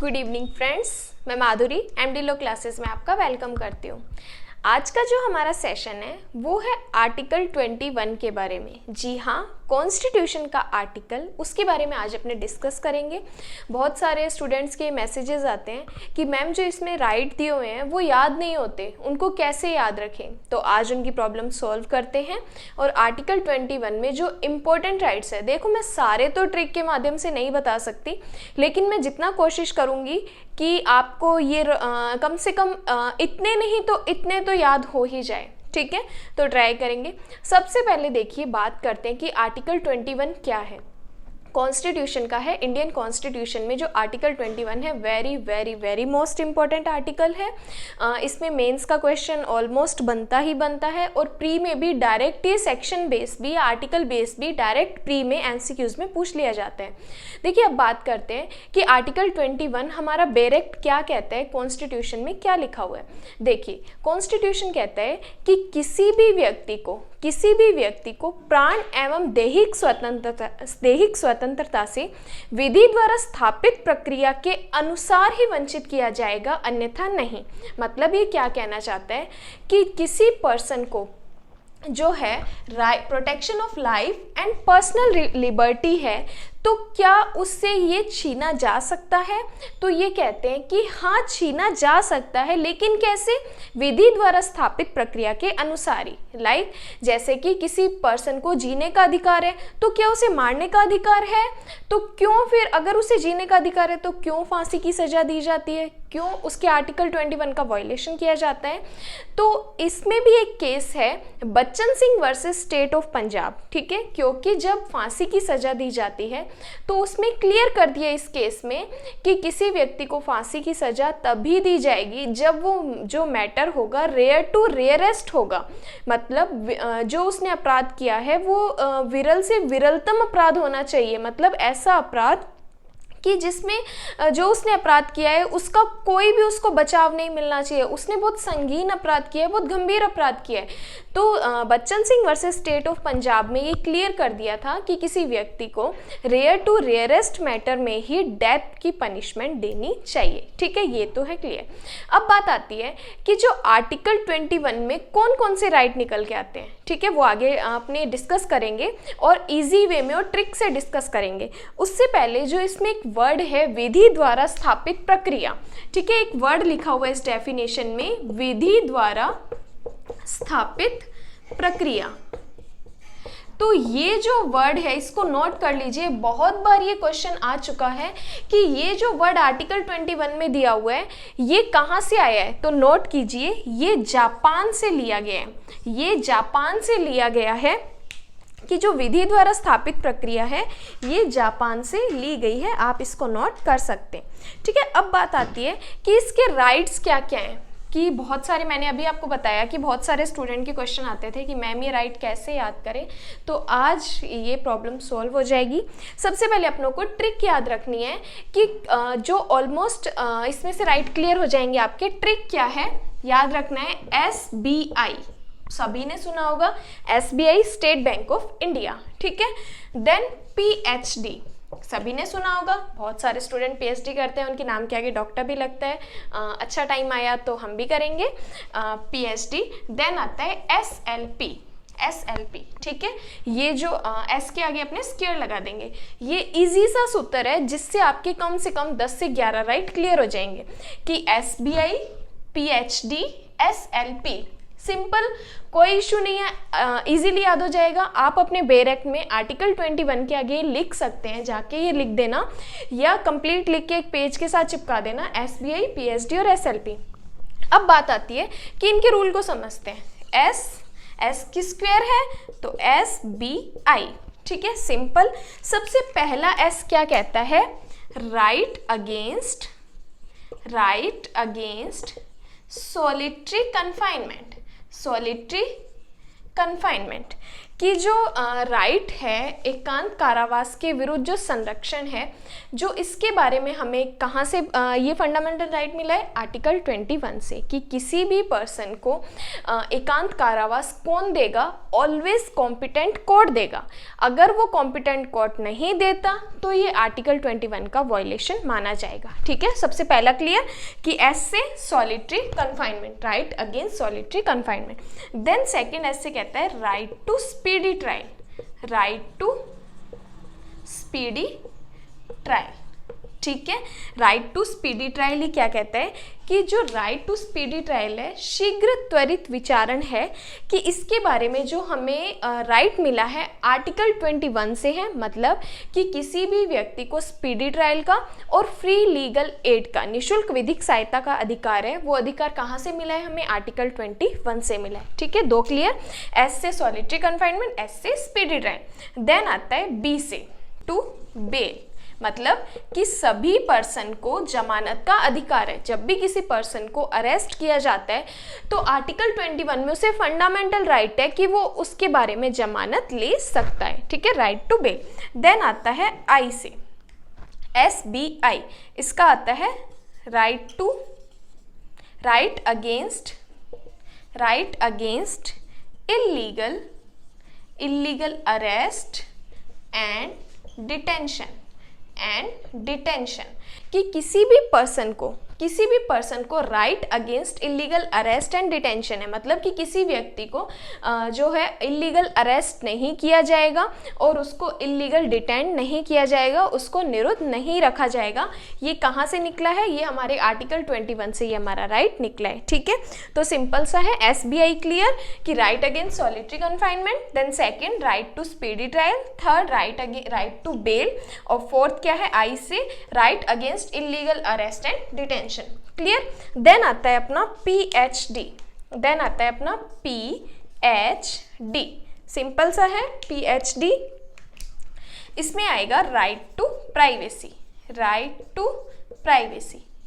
Good evening friends, मैं माधुरी MD लो classes में आपका वेलकम करती हूँ। आज का जो हमारा सेशन है वो है आर्टिकल 21 के बारे में। जी हाँ, कॉन्स्टिट्यूशन का आर्टिकल, उसके बारे में आज अपने डिस्कस करेंगे। बहुत सारे स्टूडेंट्स के मैसेजेस आते हैं कि मैम जो इसमें राइट दिए हुए हैं वो याद नहीं होते, उनको कैसे याद रखें। तो आज उनकी प्रॉब्लम सॉल्व करते हैं। और आर्टिकल 21 में जो इम्पोर्टेंट राइट्स है, देखो मैं सारे तो ट्रिक के माध्यम से नहीं बता सकती, लेकिन मैं जितना कोशिश करूँगी कि आपको ये कम से कम इतने नहीं तो इतने तो याद हो ही जाए। ठीक है, तो ट्राई करेंगे। सबसे पहले देखिए, बात करते हैं कि आर्टिकल 21 क्या है। कॉन्स्टिट्यूशन का है। इंडियन कॉन्स्टिट्यूशन में जो आर्टिकल 21 है, very very very most important article है। इसमें मेंस का क्वेश्चन ऑलमोस्ट बनता ही बनता है, और प्री में भी डायरेक्ट, ये सेक्शन बेस भी, आर्टिकल बेस भी डायरेक्ट प्री में एमसीक्यूज में पूछ लिया जाता है। देखिए, अब बात करते हैं कि आर्टिकल 21 हमारा डायरेक्ट क्या कहता है, कॉन्स्टिट्यूशन में क्या लिखा हुआ है। देखिए, कॉन्स्टिट्यूशन कहता है कि किसी भी व्यक्ति को प्राण एवं दैहिक स्वतंत्रता से विधि द्वारा स्थापित प्रक्रिया के अनुसार ही वंचित किया जाएगा, अन्यथा नहीं। मतलब ये क्या कहना चाहता है कि किसी पर्सन को जो है protection of life and personal liberty है, तो क्या उससे ये छीना जा सकता है। तो ये कहते हैं कि हाँ, छीना जा सकता है, लेकिन कैसे? विधि द्वारा स्थापित प्रक्रिया के अनुसार ही। लाइक जैसे कि किसी पर्सन को जीने का अधिकार है, तो क्या उसे मारने का अधिकार है? तो क्यों फिर, अगर उसे जीने का अधिकार है तो क्यों फांसी की सजा दी जाती है? क्यों उसके आर्टिकल 21 का वायलेशन किया जाता है? तो इसमें भी एक केस है, Bachchan Singh versus state of Punjab. ठीक है, क्योंकि जब फांसी की सजा दी जाती है तो उसमें क्लियर कर दिया इस केस में कि किसी व्यक्ति को फांसी की सजा तभी दी जाएगी जब वो जो मैटर होगा रेयर टू रेयरेस्ट होगा। मतलब जो उसने अपराध किया है वो विरल से विरलतम अपराध होना चाहिए। मतलब ऐसा अपराध कि जिसमें जो उसने अपराध किया है उसका कोई भी उसको बचाव नहीं मिलना चाहिए। उसने बहुत संगीन अपराध किया है, बहुत गंभीर अपराध किया है। तो Bachchan Singh versus state of Punjab में ये क्लियर कर दिया था कि किसी व्यक्ति को रेयर टू रेयरेस्ट मैटर में ही डेथ की पनिशमेंट देनी चाहिए। ठीक है, ये तो है क्लियर। अब बात आती है कि जो आर्टिकल 21 में कौन कौन से राइट निकल के आते हैं। ठीक है, वो आगे अपने डिस्कस करेंगे और इजी वे में और ट्रिक से डिस्कस करेंगे। उससे पहले जो इसमें एक वर्ड है, विधि द्वारा स्थापित प्रक्रिया। ठीक है, एक वर्ड लिखा हुआ है इस डेफिनेशन में, विधि द्वारा स्थापित प्रक्रिया। तो ये जो वर्ड है इसको नोट कर लीजिए, बहुत बार ये क्वेश्चन आ चुका है कि ये जो वर्ड आर्टिकल 21 में दिया हुआ है ये कहाँ से आया है। तो नोट कीजिए, ये जापान से लिया गया है। ये जापान से लिया गया है कि जो विधि द्वारा स्थापित प्रक्रिया है ये जापान से ली गई है। आप इसको नोट कर सकते हैं। ठीक है, अब बात आती है कि इसके राइट्स क्या क्या हैं। कि बहुत सारे, मैंने अभी आपको बताया कि बहुत सारे स्टूडेंट के क्वेश्चन आते थे कि मैम ये राइट कैसे याद करें। तो आज ये प्रॉब्लम सॉल्व हो जाएगी। सबसे पहले अपनों को ट्रिक याद रखनी है कि जो ऑलमोस्ट इसमें से राइट क्लियर हो जाएंगे आपके। ट्रिक क्या है, याद रखना है, SBI, सभी ने सुना होगा, SBI state bank of India. ठीक है, देन PhD, सभी ने सुना होगा, बहुत सारे स्टूडेंट PhD करते हैं, उनके नाम के आगे डॉक्टर भी लगता है। अच्छा टाइम आया तो हम भी करेंगे PhD। देन आता है SLP। ठीक है, ये जो S के आगे अपने स्क्वायर लगा देंगे। ये इजी सा सूत्र है जिससे आपके कम से कम 10 से 11 राइट क्लियर हो जाएंगे कि SBI, PhD, SLP। सिंपल, कोई इशू नहीं है, इजीली याद हो जाएगा। आप अपने बैरक में आर्टिकल 21 के आगे लिख सकते हैं, जाके ये लिख देना या कंप्लीट लिख के एक पेज के साथ चिपका देना, SBI, PhD और SLP। अब बात आती है कि इनके रूल को समझते हैं। S की स्क्वायर है तो SBI। ठीक है, सिंपल। सबसे पहला S क्या कहता है, राइट अगेंस्ट सॉलिटरी कन्फाइनमेंट। कि जो राइट है एकांत कारावास के विरुद्ध जो संरक्षण है, जो इसके बारे में हमें कहाँ से ये फंडामेंटल राइट मिला है, आर्टिकल 21 से, कि किसी भी पर्सन को एकांत कारावास कौन देगा, ऑलवेज कॉम्पिटेंट कोर्ट देगा। अगर वो कॉम्पिटेंट कोर्ट नहीं देता तो ये आर्टिकल 21 का वायलेशन माना जाएगा। ठीक है, सबसे पहला क्लियर कि एस से solitary confinement, right against solitary confinement. Then second एस से कहता है right to speedy trial, right to speedy trial. ठीक है, राइट टू स्पीडी ट्रायल ये क्या कहता है कि जो राइट टू स्पीडी ट्रायल है, शीघ्र त्वरित विचारण है, कि इसके बारे में जो हमें राइट मिला है आर्टिकल 21 से है। मतलब कि किसी भी व्यक्ति को स्पीडी ट्रायल का और फ्री लीगल एड का, निःशुल्क विधिक सहायता का अधिकार है। वो अधिकार कहाँ से मिला है हमें, आर्टिकल 21 से मिला है। ठीक है, दो क्लियर, एस से सॉलिटरी कन्फाइनमेंट, एस से स्पीडी ट्रायल। देन आता है बी से टू बेल, मतलब कि सभी पर्सन को जमानत का अधिकार है। जब भी किसी पर्सन को अरेस्ट किया जाता है तो आर्टिकल 21 में उसे फंडामेंटल राइट है कि वो उसके बारे में जमानत ले सकता है। ठीक है, राइट टू बेल। देन आता है आई से, SBI, इसका आता है right against illegal arrest and detention, कि किसी भी पर्सन को right against illegal arrest and detention है। मतलब कि किसी व्यक्ति को जो है इलीगल अरेस्ट नहीं किया जाएगा और उसको इलीगल डिटेंड नहीं किया जाएगा, उसको निरुद्ध नहीं रखा जाएगा। ये कहाँ से निकला है, ये हमारे आर्टिकल 21 से ये हमारा राइट निकला है। ठीक है, तो सिंपल सा है, SBI क्लियर कि right against solitary confinement, then second right to speedy trial, third right to bail, और फोर्थ क्या है, I say right against illegal arrest and detention. Clear. Then आता है अपना PhD, सिंपल सा है PhD। इसमें आएगा राइट टू प्राइवेसी,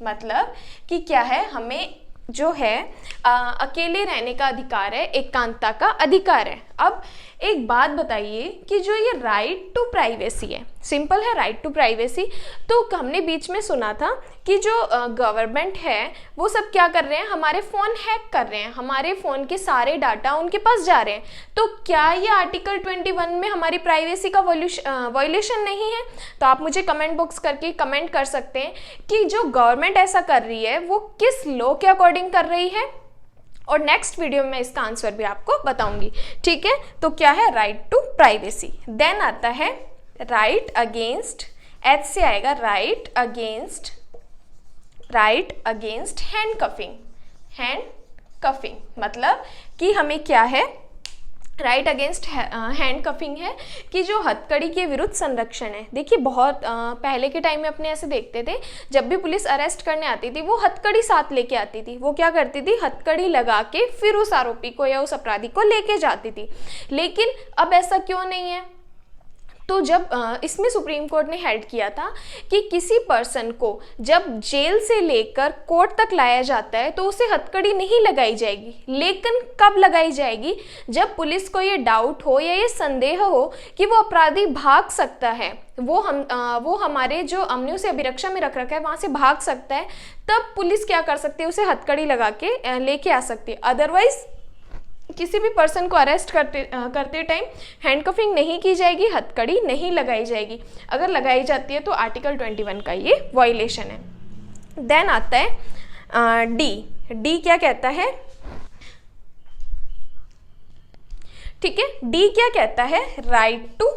मतलब कि क्या है, हमें जो है अकेले रहने का अधिकार है, एकांतता का अधिकार है। अब एक बात बताइए कि जो ये राइट टू प्राइवेसी है, सिंपल है राइट टू प्राइवेसी, तो हमने बीच में सुना था कि जो गवर्नमेंट है वो सब क्या कर रहे हैं, हमारे फ़ोन हैक कर रहे हैं, हमारे फ़ोन के सारे डाटा उनके पास जा रहे हैं। तो क्या ये आर्टिकल 21 में हमारी प्राइवेसी का वायलेशन नहीं है? तो आप मुझे कमेंट बॉक्स करके कमेंट कर सकते हैं कि जो गवर्नमेंट ऐसा कर रही है वो किस लॉ के अकॉर्डिंग कर रही है, और नेक्स्ट वीडियो में इसका आंसर भी आपको बताऊंगी। ठीक है, तो क्या है, राइट टू प्राइवेसी। देन आता है राइट अगेंस्ट, एच से आएगा राइट अगेंस्ट हैंडकफिंग, मतलब कि हमें क्या है, राइट अगेंस्ट हैंडकफिंग है कि जो हथकड़ी के विरुद्ध संरक्षण है। देखिए बहुत पहले के टाइम में अपने ऐसे देखते थे, जब भी पुलिस अरेस्ट करने आती थी वो हथकड़ी साथ लेके आती थी। वो क्या करती थी, हथकड़ी लगा के फिर उस आरोपी को या उस अपराधी को लेके जाती थी। लेकिन अब ऐसा क्यों नहीं है? तो जब इसमें सुप्रीम कोर्ट ने हेल्ड किया था कि किसी पर्सन को जब जेल से लेकर कोर्ट तक लाया जाता है तो उसे हथकड़ी नहीं लगाई जाएगी। लेकिन कब लगाई जाएगी? जब पुलिस को ये डाउट हो या ये संदेह हो कि वो अपराधी भाग सकता है, वो हमारे जो अमनियों से अभिरक्षा में रख रखा है वहाँ से भाग सकता है, तब पुलिस क्या कर सकती है, उसे हथकड़ी लगा के लेके आ सकती है। अदरवाइज किसी भी पर्सन को अरेस्ट करते टाइम हैंडकफिंग नहीं की जाएगी, हथकड़ी नहीं लगाई जाएगी। अगर लगाई जाती है तो आर्टिकल 21 का ये वायलेशन है। देन आता है डी क्या कहता है, ठीक है, डी क्या कहता है, राइट टू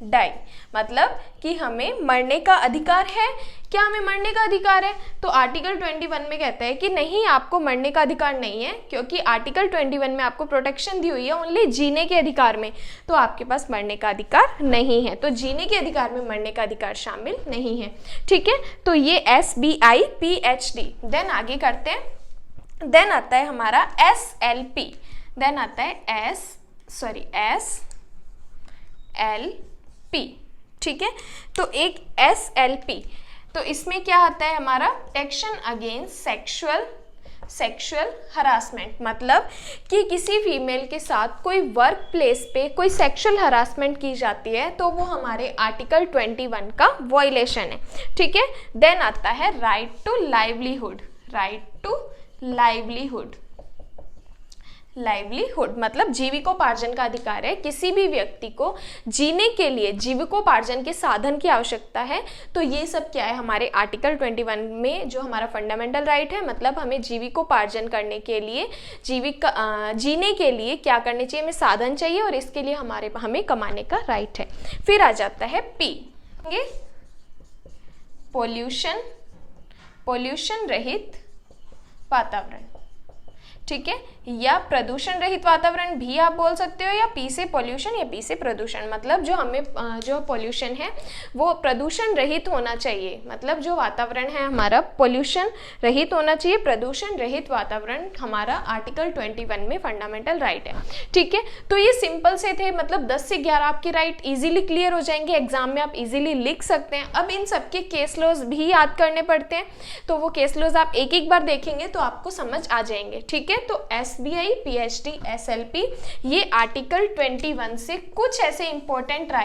डाई, मतलब कि हमें मरने का अधिकार है। क्या हमें मरने का अधिकार है? तो आर्टिकल 21 में कहता है कि नहीं, आपको मरने का अधिकार नहीं है, क्योंकि आर्टिकल 21 में आपको प्रोटेक्शन दी हुई है ओनली जीने के अधिकार में, तो आपके पास मरने का अधिकार नहीं है। तो जीने के अधिकार में मरने का अधिकार शामिल नहीं है। ठीक है, तो ये SBI PhD। देन आगे करते हैं। देन आता है हमारा SLP, देन आता है SLP। ठीक है, तो एक SLP, तो इसमें क्या आता है हमारा, protection against sexual sexual harassment, मतलब कि किसी फीमेल के साथ कोई वर्क प्लेस पे कोई सेक्सुअल हरासमेंट की जाती है तो वो हमारे आर्टिकल 21 का वॉयलेशन है, ठीक है। देन आता है right to livelihood. Right to livelihood, livelihood मतलब जीविकोपार्जन का अधिकार है। किसी भी व्यक्ति को जीने के लिए जीविकोपार्जन के साधन की आवश्यकता है, तो ये सब क्या है हमारे आर्टिकल 21 में जो हमारा फंडामेंटल राइट है, मतलब हमें जीविकोपार्जन करने के लिए जीने के लिए क्या करने चाहिए, हमें साधन चाहिए और इसके लिए हमें कमाने का राइट है। फिर आ जाता है पी, पोल्यूशन, पोल्यूशन रहित वातावरण, ठीक है, या प्रदूषण रहित वातावरण भी आप बोल सकते हो, या पी से पोल्यूशन या पी से प्रदूषण, मतलब जो हमें जो पोल्यूशन है वो प्रदूषण रहित होना चाहिए, मतलब जो वातावरण है हमारा पोल्यूशन रहित होना चाहिए, प्रदूषण रहित वातावरण हमारा आर्टिकल 21 में फंडामेंटल राइट है, ठीक है। तो ये सिंपल से थे, मतलब 10 से 11 आपके राइट इजीली क्लियर हो जाएंगे, एग्जाम में आप इजीली लिख सकते हैं। अब इन सबके केस लॉज भी याद करने पड़ते हैं, तो वो केस लॉज आप एक एक बार देखेंगे तो आपको समझ आ जाएंगे, ठीक है। तो SBI, PhD, SLP ये आर्टिकल 21 से कुछ ऐसे इंपॉर्टेंट राइट